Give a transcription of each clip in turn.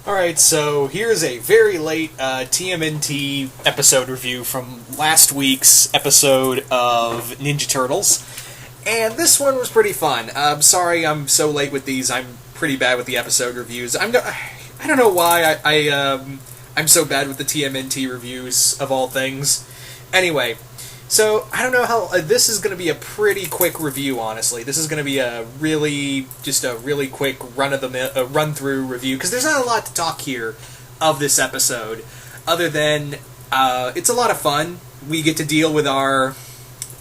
Alright, so here's a very late TMNt episode review from last week's episode of Ninja Turtles. And this one was pretty fun. I'm sorry I'm so late with these. I'm pretty bad with the episode reviews. I don't know why I'm so bad with the TMNt reviews, of all things. Anyway, so I don't know how... this is going to be a pretty quick review, honestly. This is going to be a really quick run-through review, because there's not a lot to talk here of this episode, other than it's a lot of fun. We get to deal with our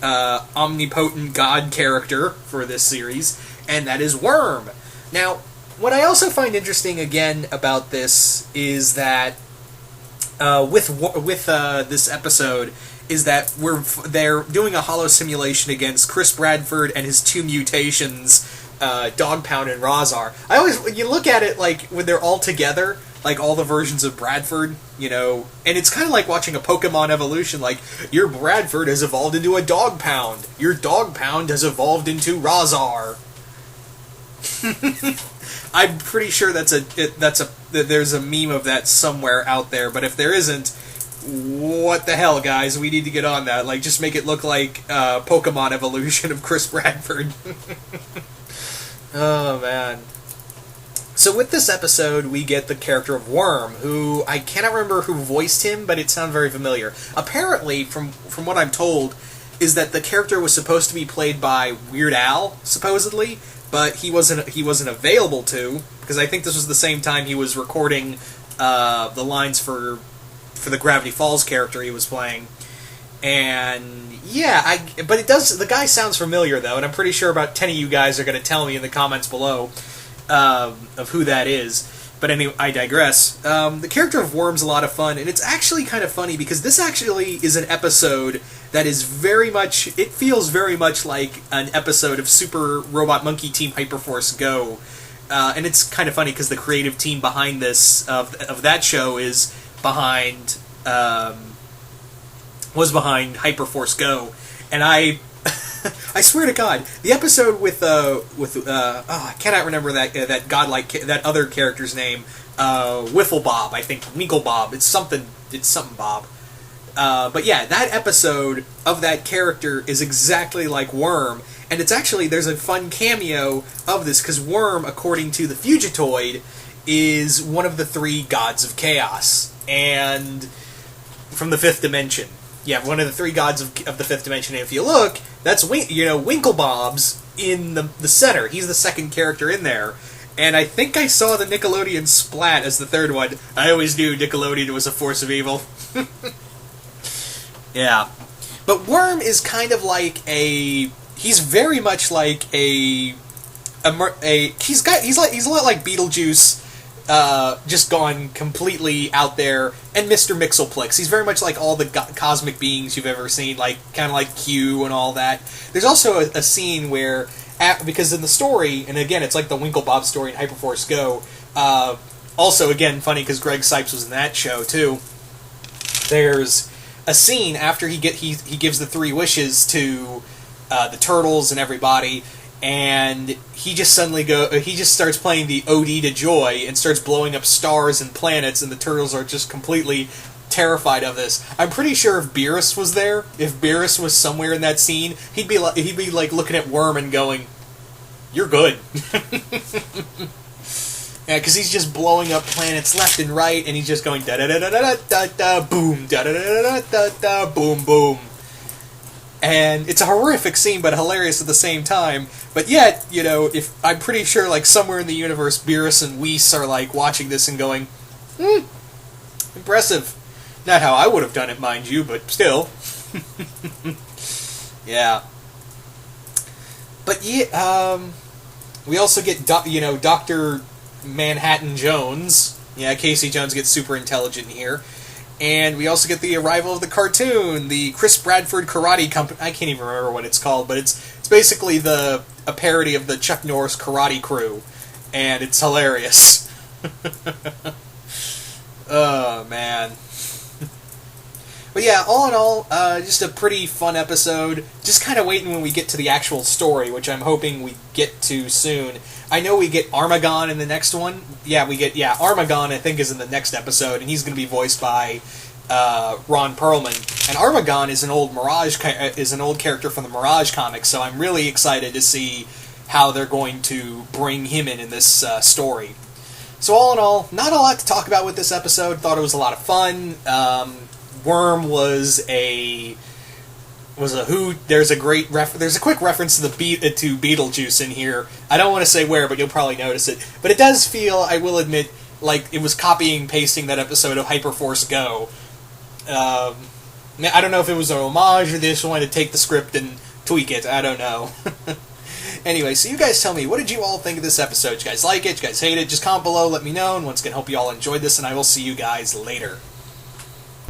omnipotent god character for this series, and that is Worm. Now, what I also find interesting, again, about this is that with this episode is that they're doing a hollow simulation against Chris Bradford and his two mutations, Dog Pound and Razar. When you look at it, like, when they're all together, like all the versions of Bradford, and it's kind of like watching a Pokemon evolution, like, your Bradford has evolved into a Dog Pound, your Dog Pound has evolved into Razar. I'm pretty sure there's a meme of that somewhere out there, but if there isn't, what the hell, guys? We need to get on that. Like, just make it look like Pokemon evolution of Chris Bradford. Oh, man. So with this episode, we get the character of Worm, who I cannot remember who voiced him, but it sounded very familiar. Apparently, from what I'm told, is that the character was supposed to be played by Weird Al, supposedly, but he wasn't available to, because I think this was the same time he was recording the lines for the Gravity Falls character he was playing. And yeah, but the guy sounds familiar though, and I'm pretty sure about 10 of you guys are going to tell me in the comments below of who that is. But anyway, I digress. The character of Worm's a lot of fun, and it's actually kind of funny because this actually is an episode that is it feels very much like an episode of Super Robot Monkey Team Hyperforce Go. And it's kind of funny because the creative team behind this, of that show, was behind Hyperforce Go, and I swear to God, the episode with I cannot remember that godlike that other character's name, Wiffle Bob, I think Winkle Bob, it's something Bob, but yeah, that episode of that character is exactly like Worm, and it's actually, there's a fun cameo of this because Worm, according to the Fugitoid, is one of the three gods of chaos, and from the fifth dimension. Yeah, one of the three gods of the fifth dimension. And if you look, that's Winklebob's in the center. He's the second character in there. And I think I saw the Nickelodeon Splat as the third one. I always knew Nickelodeon was a force of evil. Yeah. But Worm is kind of like he's very much like he's a lot like Beetlejuice, just gone completely out there, and Mr. Mxyzptlk. He's very much like all the cosmic beings you've ever seen, like kind of like Q and all that. There's also a scene where, because in the story, and again, it's like the Winklebob story in Hyperforce Go, also, again, funny because Greg Sipes was in that show, too. There's a scene after he gives the three wishes to the turtles and everybody, and he just starts playing the Ode to Joy and starts blowing up stars and planets, and the turtles are just completely terrified of this. I'm pretty sure if Beerus was there, if Beerus was somewhere in that scene, he'd be like looking at Worm and going, "You're good." Yeah, because he's just blowing up planets left and right, and he's just going da da da da da da da boom, da da da da da da boom boom. And it's a horrific scene, but hilarious at the same time. But yet, if I'm pretty sure, like, somewhere in the universe, Beerus and Whis are, like, watching this and going, impressive. Not how I would have done it, mind you, but still. Yeah. But, yeah, we also get, Dr. Manhattan Jones. Yeah, Casey Jones gets super intelligent here. And we also get the arrival of the cartoon, the Chris Bradford Karate Company. I can't even remember what it's called, but it's basically a parody of the Chuck Norris Karate Crew, and it's hilarious. Oh man. But But yeah, all in all, just a pretty fun episode. Just kind of waiting when we get to the actual story, which I'm hoping we get to soon. I know we get Armagon in the next one. Yeah, Armagon I think is in the next episode, and he's going to be voiced by Ron Perlman. And Armagon is an old character from the Mirage comics, so I'm really excited to see how they're going to bring him in this story. So all in all, not a lot to talk about with this episode. Thought it was a lot of fun. Worm was a hoot. There's a quick reference to to Beetlejuice in here. I don't want to say where, but you'll probably notice it. But it does feel, I will admit, like it was copying pasting that episode of Hyperforce Go. I don't know if it was an homage or they just wanted to take the script and tweak it. I don't know. Anyway, so you guys tell me, what did you all think of this episode? Did you guys like it? Did you guys hate it? Just comment below, let me know, and once again, hope you all enjoyed this, and I will see you guys later.